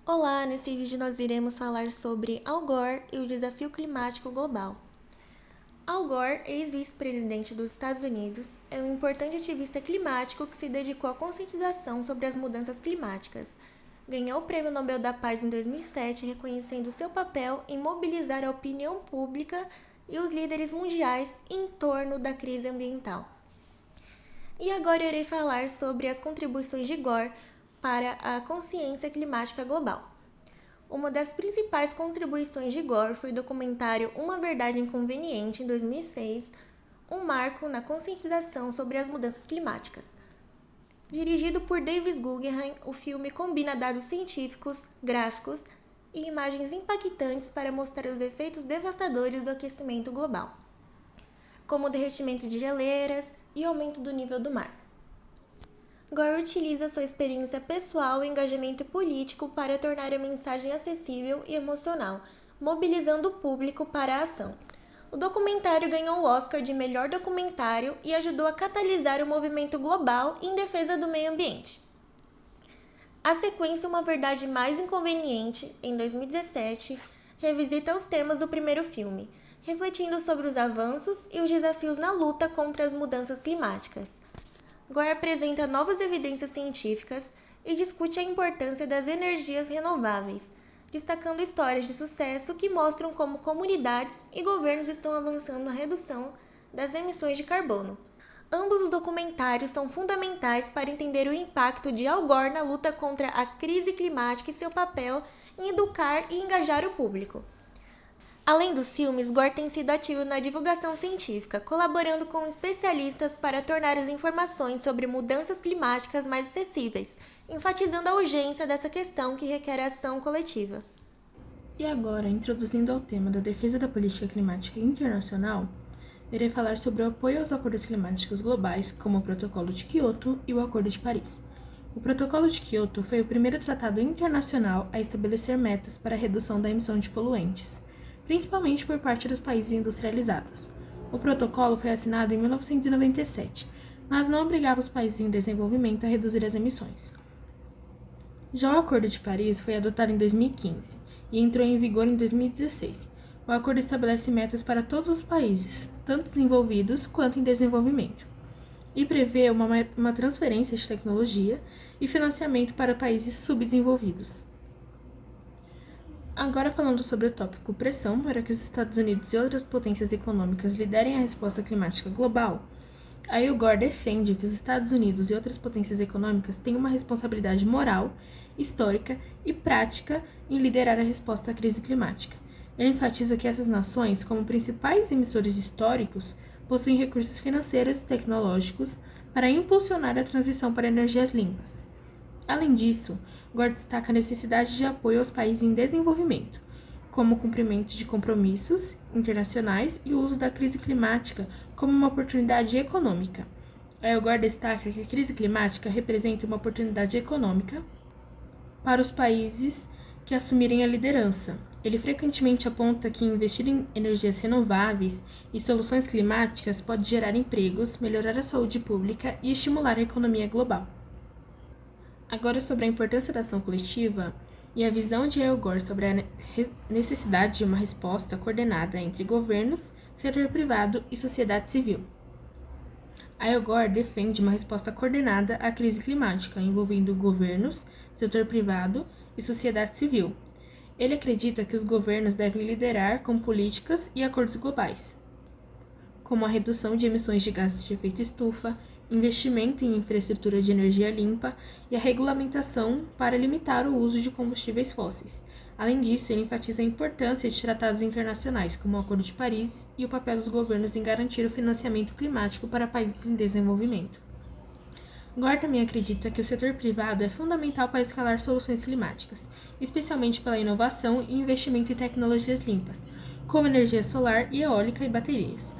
Olá, nesse vídeo nós iremos falar sobre Al Gore e o desafio climático global. Al Gore, ex-vice-presidente dos Estados Unidos, é um importante ativista climático que se dedicou à conscientização sobre as mudanças climáticas. Ganhou o Prêmio Nobel da Paz em 2007, reconhecendo seu papel em mobilizar a opinião pública e os líderes mundiais em torno da crise ambiental. E agora irei falar sobre as contribuições de Gore para a consciência climática global. Uma das principais contribuições de Gore foi o documentário Uma Verdade Inconveniente, em 2006, um marco na conscientização sobre as mudanças climáticas. Dirigido por David Guggenheim, o filme combina dados científicos, gráficos e imagens impactantes para mostrar os efeitos devastadores do aquecimento global, como o derretimento de geleiras e aumento do nível do mar. Gore utiliza sua experiência pessoal e engajamento político para tornar a mensagem acessível e emocional, mobilizando o público para a ação. O documentário ganhou o Oscar de melhor documentário e ajudou a catalisar o movimento global em defesa do meio ambiente. A sequência Uma Verdade Mais Inconveniente, em 2017, revisita os temas do primeiro filme, refletindo sobre os avanços e os desafios na luta contra as mudanças climáticas. Gore apresenta novas evidências científicas e discute a importância das energias renováveis, destacando histórias de sucesso que mostram como comunidades e governos estão avançando na redução das emissões de carbono. Ambos os documentários são fundamentais para entender o impacto de Al Gore na luta contra a crise climática e seu papel em educar e engajar o público. Além dos filmes, Gore tem sido ativo na divulgação científica, colaborando com especialistas para tornar as informações sobre mudanças climáticas mais acessíveis, enfatizando a urgência dessa questão que requer ação coletiva. E agora, introduzindo ao tema da defesa da política climática internacional, irei falar sobre o apoio aos acordos climáticos globais, como o Protocolo de Quioto e o Acordo de Paris. O Protocolo de Quioto foi o primeiro tratado internacional a estabelecer metas para a redução da emissão de poluentes, principalmente por parte dos países industrializados. O protocolo foi assinado em 1997, mas não obrigava os países em desenvolvimento a reduzir as emissões. Já o Acordo de Paris foi adotado em 2015 e entrou em vigor em 2016. O acordo estabelece metas para todos os países, tanto desenvolvidos quanto em desenvolvimento, e prevê uma transferência de tecnologia e financiamento para países subdesenvolvidos. Agora falando sobre o tópico pressão para que os Estados Unidos e outras potências econômicas liderem a resposta climática global, Al Gore defende que os Estados Unidos e outras potências econômicas têm uma responsabilidade moral, histórica e prática em liderar a resposta à crise climática. Ele enfatiza que essas nações, como principais emissores históricos, possuem recursos financeiros e tecnológicos para impulsionar a transição para energias limpas. Além disso, Gore destaca a necessidade de apoio aos países em desenvolvimento, como o cumprimento de compromissos internacionais e o uso da crise climática como uma oportunidade econômica. Al Gore destaca que a crise climática representa uma oportunidade econômica para os países que assumirem a liderança. Ele frequentemente aponta que investir em energias renováveis e soluções climáticas pode gerar empregos, melhorar a saúde pública e estimular a economia global. Agora sobre a importância da ação coletiva e a visão de Al Gore sobre a necessidade de uma resposta coordenada entre governos, setor privado e sociedade civil. Al Gore defende uma resposta coordenada à crise climática, envolvendo governos, setor privado e sociedade civil. Ele acredita que os governos devem liderar com políticas e acordos globais, como a redução de emissões de gases de efeito estufa, investimento em infraestrutura de energia limpa e a regulamentação para limitar o uso de combustíveis fósseis. Além disso, ele enfatiza a importância de tratados internacionais, como o Acordo de Paris, e o papel dos governos em garantir o financiamento climático para países em desenvolvimento. Gore também acredita que o setor privado é fundamental para escalar soluções climáticas, especialmente pela inovação e investimento em tecnologias limpas, como energia solar e eólica e baterias.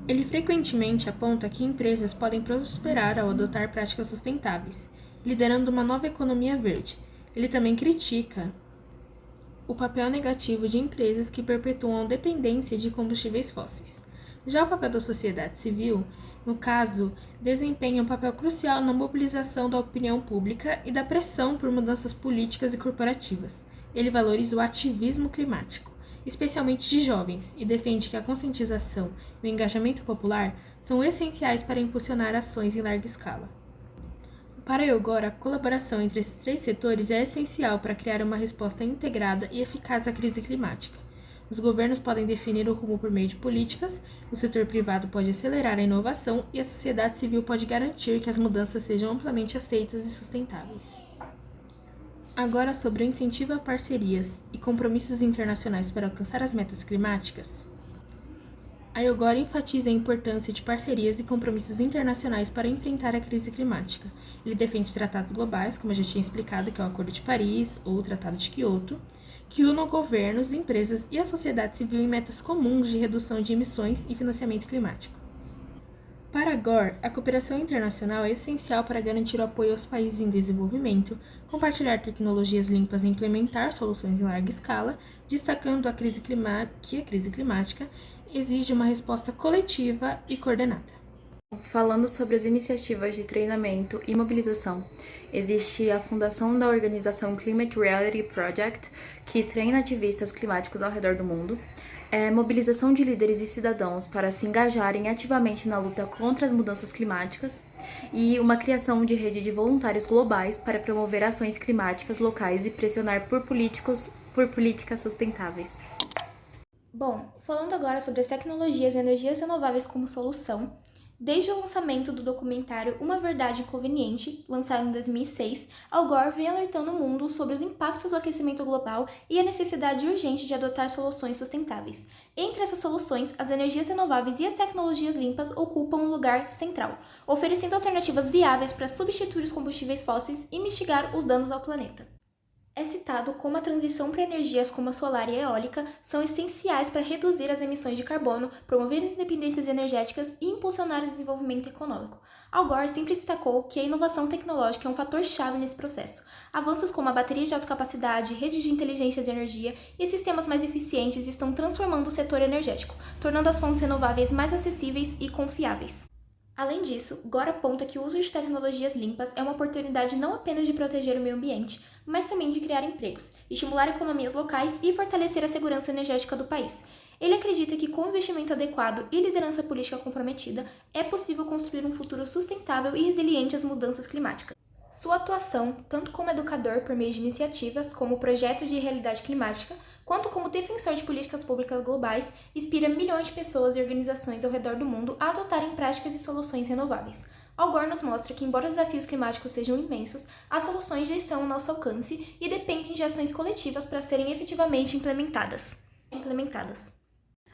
Ele frequentemente aponta que empresas podem prosperar ao adotar práticas sustentáveis, liderando uma nova economia verde. Ele também critica o papel negativo de empresas que perpetuam a dependência de combustíveis fósseis. Já o papel da sociedade civil No caso, desempenha um papel crucial na mobilização da opinião pública e da pressão por mudanças políticas e corporativas. Ele valoriza o ativismo climático, especialmente de jovens, e defende que a conscientização e o engajamento popular são essenciais para impulsionar ações em larga escala. Para Al Gore, a colaboração entre esses três setores é essencial para criar uma resposta integrada e eficaz à crise climática. Os governos podem definir o rumo por meio de políticas, o setor privado pode acelerar a inovação e a sociedade civil pode garantir que as mudanças sejam amplamente aceitas e sustentáveis. Agora sobre o incentivo a parcerias e compromissos internacionais para alcançar as metas climáticas. Al Gore enfatiza a importância de parcerias e compromissos internacionais para enfrentar a crise climática. Ele defende tratados globais, como eu já tinha explicado, que é o Acordo de Paris ou o Tratado de Quioto, que unam governos, empresas e a sociedade civil em metas comuns de redução de emissões e financiamento climático. Para Gore, a cooperação internacional é essencial para garantir o apoio aos países em desenvolvimento, compartilhar tecnologias limpas e implementar soluções em larga escala, destacando que a crise climática exige uma resposta coletiva e coordenada. Falando sobre as iniciativas de treinamento e mobilização, existe a fundação da organização Climate Reality Project, que treina ativistas climáticos ao redor do mundo, mobilização de líderes e cidadãos para se engajarem ativamente na luta contra as mudanças climáticas e uma criação de rede de voluntários globais para promover ações climáticas locais e pressionar por políticas sustentáveis. Bom, falando agora sobre as tecnologias e energias renováveis como solução, desde o lançamento do documentário Uma Verdade Inconveniente, lançado em 2006, Al Gore vem alertando o mundo sobre os impactos do aquecimento global e a necessidade urgente de adotar soluções sustentáveis. Entre essas soluções, as energias renováveis e as tecnologias limpas ocupam um lugar central, oferecendo alternativas viáveis para substituir os combustíveis fósseis e mitigar os danos ao planeta. É citado como a transição para energias como a solar e a eólica são essenciais para reduzir as emissões de carbono, promover as independências energéticas e impulsionar o desenvolvimento econômico. Al Gore sempre destacou que a inovação tecnológica é um fator-chave nesse processo. Avanços como a bateria de alta capacidade, redes de inteligência de energia e sistemas mais eficientes estão transformando o setor energético, tornando as fontes renováveis mais acessíveis e confiáveis. Além disso, Gore aponta que o uso de tecnologias limpas é uma oportunidade não apenas de proteger o meio ambiente, mas também de criar empregos, estimular economias locais e fortalecer a segurança energética do país. Ele acredita que com investimento adequado e liderança política comprometida, é possível construir um futuro sustentável e resiliente às mudanças climáticas. Sua atuação, tanto como educador por meio de iniciativas como o Projeto de Realidade Climática, quanto como defensor de políticas públicas globais, inspira milhões de pessoas e organizações ao redor do mundo a adotarem práticas e soluções renováveis. Al Gore nos mostra que, embora os desafios climáticos sejam imensos, as soluções já estão ao nosso alcance e dependem de ações coletivas para serem efetivamente implementadas.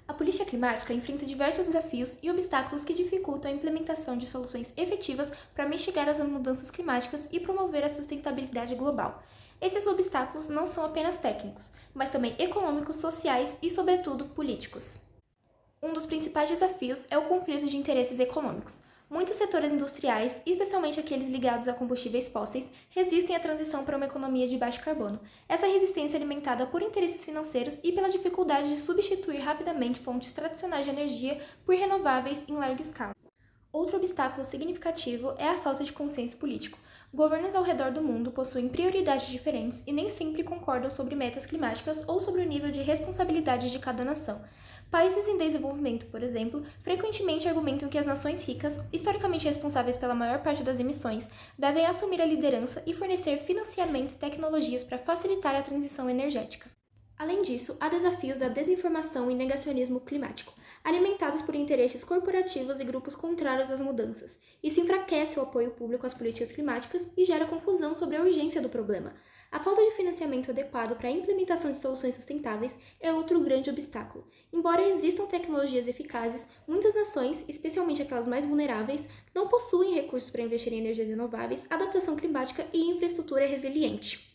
A política climática enfrenta diversos desafios e obstáculos que dificultam a implementação de soluções efetivas para mitigar as mudanças climáticas e promover a sustentabilidade global. Esses obstáculos não são apenas técnicos, mas também econômicos, sociais e, sobretudo, políticos. Um dos principais desafios é o conflito de interesses econômicos. Muitos setores industriais, especialmente aqueles ligados a combustíveis fósseis, resistem à transição para uma economia de baixo carbono. Essa resistência é alimentada por interesses financeiros e pela dificuldade de substituir rapidamente fontes tradicionais de energia por renováveis em larga escala. Outro obstáculo significativo é a falta de consenso político. Governos ao redor do mundo possuem prioridades diferentes e nem sempre concordam sobre metas climáticas ou sobre o nível de responsabilidade de cada nação. Países em desenvolvimento, por exemplo, frequentemente argumentam que as nações ricas, historicamente responsáveis pela maior parte das emissões, devem assumir a liderança e fornecer financiamento e tecnologias para facilitar a transição energética. Além disso, há desafios da desinformação e negacionismo climático, alimentados por interesses corporativos e grupos contrários às mudanças. Isso enfraquece o apoio público às políticas climáticas e gera confusão sobre a urgência do problema. A falta de financiamento adequado para a implementação de soluções sustentáveis é outro grande obstáculo. Embora existam tecnologias eficazes, muitas nações, especialmente aquelas mais vulneráveis, não possuem recursos para investir em energias renováveis, adaptação climática e infraestrutura resiliente.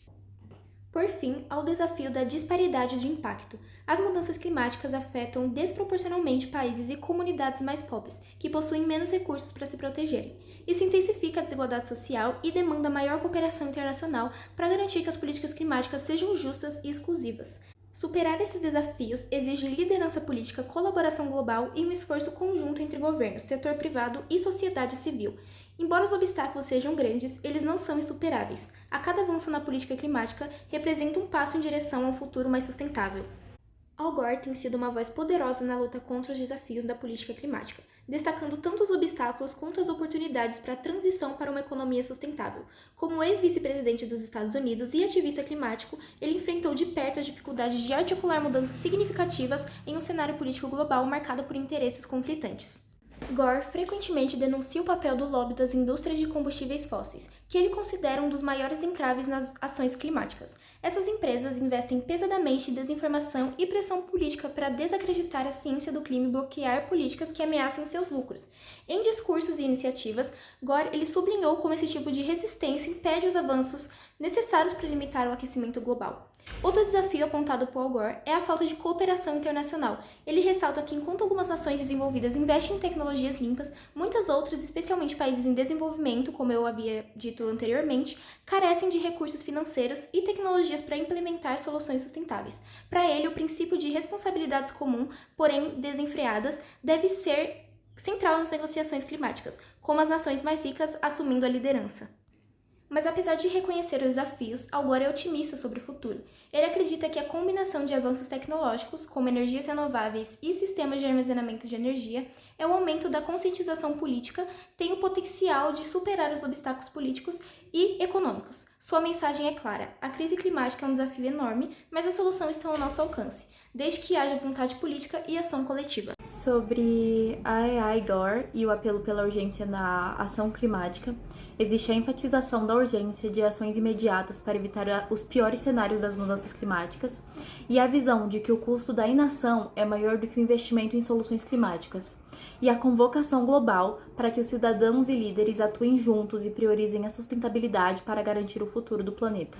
Por fim, há o desafio da disparidade de impacto. As mudanças climáticas afetam desproporcionalmente países e comunidades mais pobres, que possuem menos recursos para se protegerem. Isso intensifica a desigualdade social e demanda maior cooperação internacional para garantir que as políticas climáticas sejam justas e exclusivas. Superar esses desafios exige liderança política, colaboração global e um esforço conjunto entre governo, setor privado e sociedade civil. Embora os obstáculos sejam grandes, eles não são insuperáveis. A cada avanço na política climática representa um passo em direção a um futuro mais sustentável. Al Gore tem sido uma voz poderosa na luta contra os desafios da política climática, destacando tanto os obstáculos quanto as oportunidades para a transição para uma economia sustentável. Como ex-vice-presidente dos Estados Unidos e ativista climático, ele enfrentou de perto as dificuldades de articular mudanças significativas em um cenário político global marcado por interesses conflitantes. Gore frequentemente denuncia o papel do lobby das indústrias de combustíveis fósseis, que ele considera um dos maiores entraves nas ações climáticas. Essas empresas investem pesadamente em desinformação e pressão política para desacreditar a ciência do clima e bloquear políticas que ameacem seus lucros. Em discursos e iniciativas, Gore ele sublinhou como esse tipo de resistência impede os avanços necessários para limitar o aquecimento global. Outro desafio apontado por Al Gore é a falta de cooperação internacional. Ele ressalta que enquanto algumas nações desenvolvidas investem em tecnologias limpas, muitas outras, especialmente países em desenvolvimento, como eu havia dito anteriormente, carecem de recursos financeiros e tecnologias para implementar soluções sustentáveis. Para ele, o princípio de responsabilidades comum, porém desenfreadas, deve ser central nas negociações climáticas, como as nações mais ricas assumindo a liderança. Mas apesar de reconhecer os desafios, Al Gore é otimista sobre o futuro. Ele acredita que a combinação de avanços tecnológicos, como energias renováveis e sistemas de armazenamento de energia, é o aumento da conscientização política, tem o potencial de superar os obstáculos políticos e econômicos. Sua mensagem é clara: a crise climática é um desafio enorme, mas a solução está ao nosso alcance, desde que haja vontade política e ação coletiva. Sobre Al Gore e o apelo pela urgência na ação climática, existe a enfatização da urgência de ações imediatas para evitar os piores cenários das mudanças climáticas e a visão de que o custo da inação é maior do que o investimento em soluções climáticas, e a convocação global para que os cidadãos e líderes atuem juntos e priorizem a sustentabilidade para garantir o futuro do planeta.